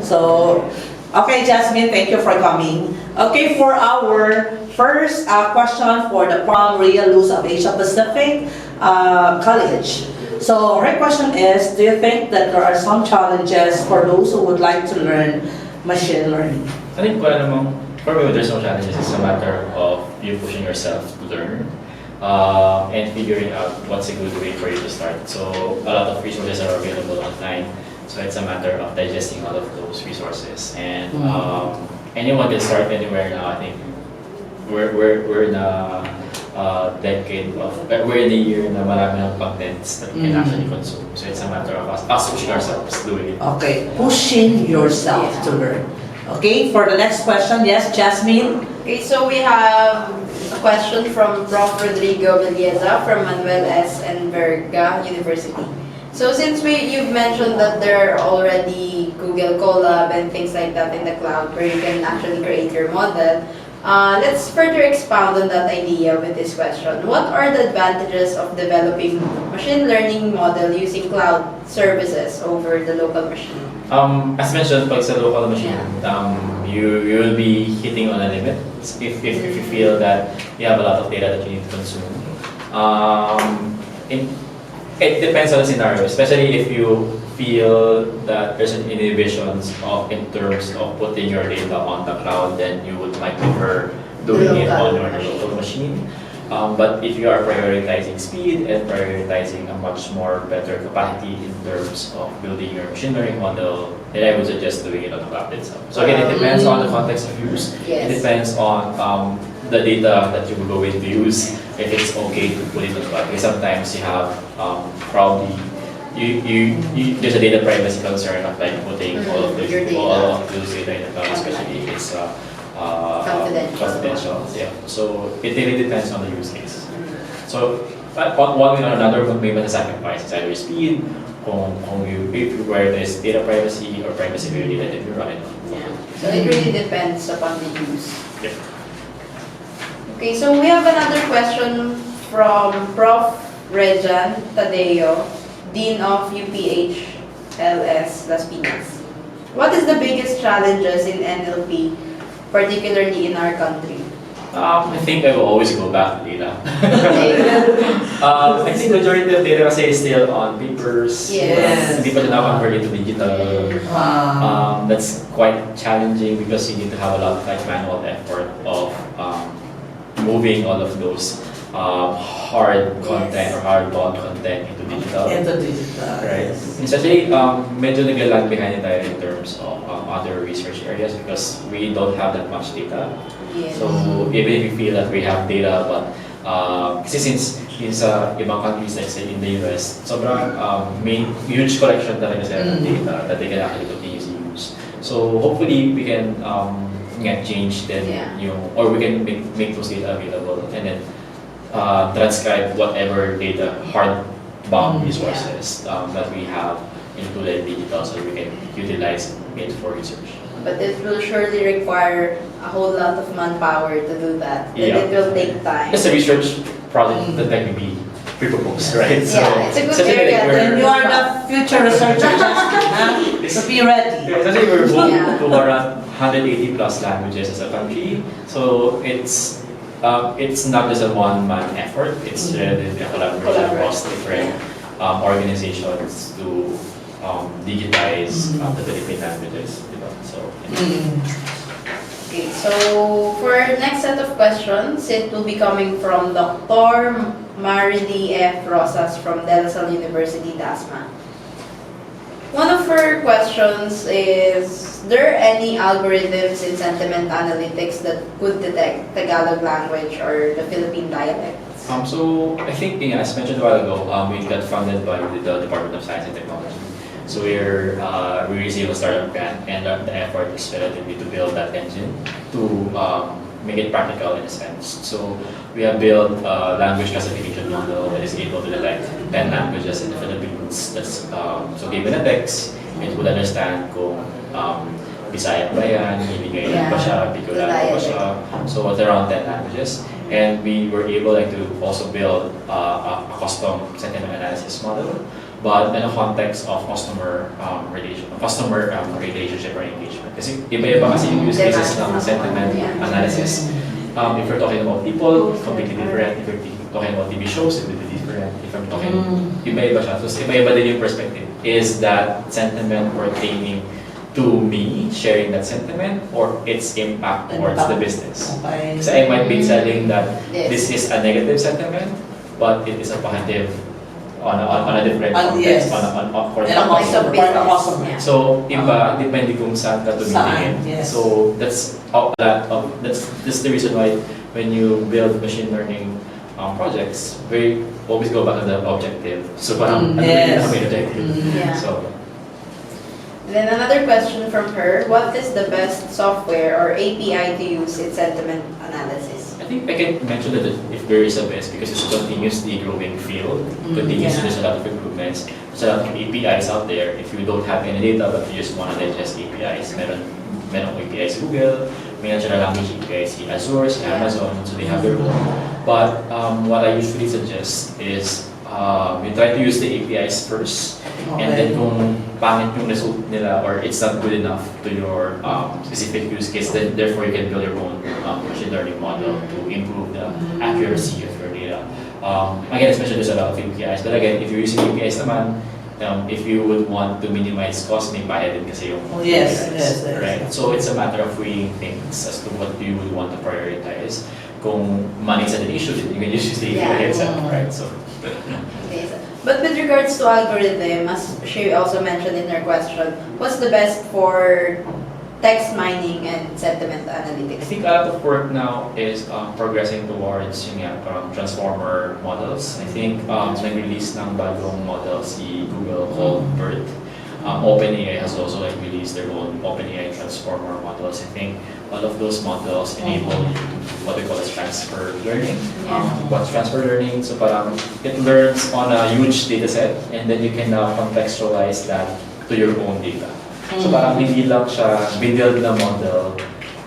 So, okay, Jasmine, thank you for coming. Okay, for our first question for the from Real Luz of Asia Pacific College. So, her question is, do you think that there are some challenges for those who would like to learn machine learning? I think for me, there's no challenges. It's a matter of you pushing yourself to learn and figuring out what's a good way for you to start. So a lot of resources are available online. So it's a matter of digesting all of those resources. And anyone can start anywhere now. I think we're in a decade of, we're in a year na marami ng contents that we can actually consume. So it's a matter of us pushing ourselves, doing it. Okay, pushing yourself to learn. Okay, for the next question, yes, Jasmine. Okay, so we have a question from Prof. Rodrigo Villeza from Manuel S. Enverga University. So since you've mentioned that there are already Google Colab and things like that in the cloud where you can actually create your model, let's further expound on that idea with this question. What are the advantages of developing machine learning model using cloud services over the local machine? As mentioned, pag sa local machine, you will be hitting on a limit if you feel that you have a lot of data that you need to consume. It depends on the scenario, especially if you feel that there's an inhibitions in terms of putting your data on the cloud, then you might prefer doing it on your local machine. But if you are prioritizing speed and prioritizing a much more better capacity in terms of building your machine learning model, then I would suggest doing it on the cloud itself. So again, it depends on the context of use. Yes. It depends on the data that you will go in to use, if it's okay to put it on the cloud. Because sometimes you have probably there's a data privacy concern of like putting all of those data in the cloud, especially if it's confidential. Yeah. So it really depends on the use case. So one way or another, may sacrifice is either speed, if you prioritize data privacy or privacy security that if you run it. Yeah. So it really depends upon the use. Yeah. Okay, so we have another question from Prof. Rejan Tadeo, Dean of UPH-LS Las Piñas. What is the biggest challenges in NLP, particularly in our country? I think I will always go back to data. I think majority of data is still on papers. Yes. Hindi pa siya na-convert into digital. That's quite challenging because you need to have a lot of manual effort of moving all of those hard content or hard-bound content into digital. Right. Especially, medyo nag-lag behind tayo in terms of other research areas because we don't have that much data. Yes. So even if we feel that we have data, but kasi since sa ibang countries like say in the US, sobrang may huge collection talaga sila ng data that they can actually continuously use. So hopefully we can change then or we can make those data available and then transcribe whatever data hard-bound resources that we have into the digital so we can utilize it for research. But it will surely require a whole lot of manpower to do that. And it will take time. It's a research project that can be pre-proposed, right? Yeah, it's a good area. And you are the future researcher, so be ready. Especially we're moving to around 180 plus languages as a country, so it's not just a one-man effort. It's a collaboration across different organizations to digitize the Philippine languages. So. Okay, so for our next set of questions, it will be coming from Dr. Marily F. Rosas from De La Salle University, Dasma. One of her questions is there any algorithms in sentiment analytics that could detect Tagalog language or the Philippine dialects? So I think, as mentioned a while ago, we got funded by the Department of Science and Technology. So we received a startup grant, and the effort is relatively to build that engine to make it practical in a sense. So we have built a language classification model that is able to detect 10 languages in the Philippines. That's so given a text, it would understand kung Bisaya ba yan, Hiligaynon ba siya, Bicolano ba siya. So it's around 10 languages. And we were able to also build a custom sentiment analysis model but in a context of relationship or engagement. Kasi iba-iba kasi yung use cases ng sentiment analysis. If you're talking about people, completely different. If you're talking about TV shows, it will be different. If I'm talking, iba-iba siya. So iba-iba din yung perspective. Is that sentiment pertaining to me sharing that sentiment or its impact towards the business? Okay. Kasi I might be telling that this is a negative sentiment, but it is a positive on a different context, yes. for And a customer. So, iba, depende kung saan ka tumitingin. Yes. So, that's the reason why when you build machine learning projects, we always go back to the objective. So, parang, ano yung main objective? Yeah. So, Then another question from her, what is the best software or API to use in sentiment analysis? I think I can mention that if there is a best because it's a continuously growing field, continuously there's a lot of improvements, there's a lot of APIs out there. If you don't have any data but you just want to digest APIs, merong APIs Google, may natural language APIs si Azure, si Amazon, so they have their own. But what I usually suggest is you try to use the APIs first, and then kung pangit yung result nila or it's not good enough to your specific use case, then therefore you can build your own machine learning model to improve the accuracy of your data. Again, especially there's a lot of APIs, but again, if you're using APIs naman, if you would want to minimize cost, may bayad din kasi yung Yes, APIs, yes. right? So it's a matter of weighing things as to what you would want to prioritize. Kung money is an issue, then you can just use the API itself, right? So. Okay, but with regards to algorithm, as she also mentioned in her question, what's the best for text mining and sentiment I analytics? think a lot of work now is progressing towards yung transformer models. I think nag-release ng bagong model si Google called BERT. OpenAI has also released their own OpenAI transformer models. I think all of those models enable you to do what we call as transfer learning. What's transfer learning? So parang it learns on a huge data set and then you can now contextualize that to your own data. So parang hindi lang siya binuild na model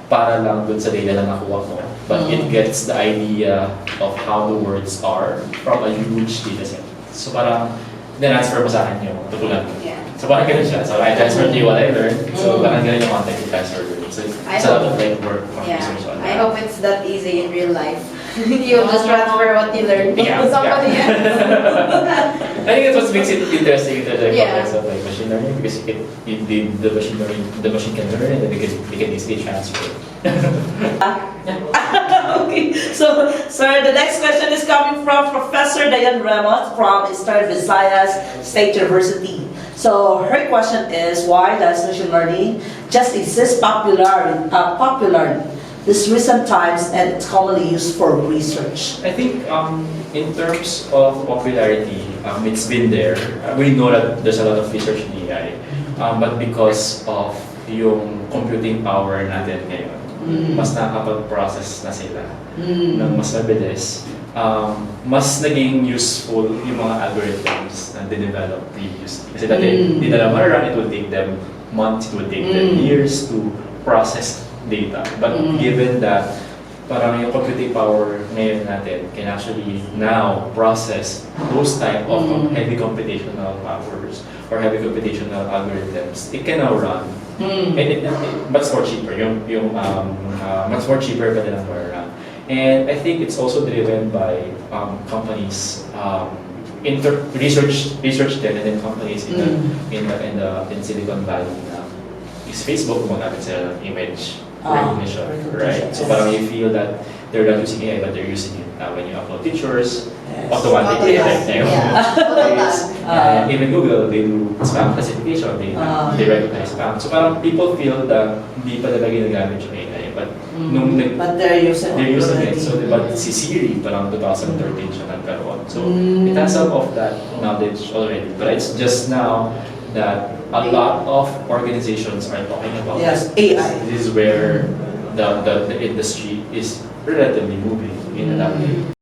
para lang dun sa data na nakuha mo. But it gets the idea of how the words are from a huge data set. So parang transfer mo sa akin yung tutulan mo. So parang ganun siya. So I transfer to you what I learned. So parang ganun yung context you transfer to me. So it's a lot of like work from research on I that. hope it's that easy in real life. You'll just transfer what you learned to somebody else. I think that's what makes it interesting in the context Yeah. of like machine learning because the machine can learn and then they can easily transfer. Okay, so sir, the next question is coming from Professor Diane Ramos from Eastern Visayas State University. So her question is, why does machine learning just exist popularly this recent times and it's commonly used for research? I think in terms of popularity, it's been there. We know that there's a lot of research in AI, but because of yung computing power natin ngayon, mas nakakapag-process na sila ng mas mabilis. Mas naging useful yung mga algorithms na dinevelop previously. Kasi dati, hindi na lang mararun, it would take them months, it would take them years to process data. But given that parang yung computing power ngayon natin can actually now process those type of heavy computational powers or heavy computational algorithms, it can now run. And it much more cheaper, much more cheaper pa din ang mararun. And I think it's also driven by companies, research din, and then companies in Silicon Valley. Is Facebook gumagamit sa image recognition, right? So parang you feel that they're not using AI, but they're using it when you upload pictures, automatically type na yung even Google, they do spam classification, they recognize spam. So parang people feel that hindi pa talaga ginagamit yung AI, but but they're using it. So but si Siri parang 2013 siya nagkaroon. So it has some of that knowledge already, but it's just now that a lot of organizations are talking about AI. This is where the industry is relatively moving in that way.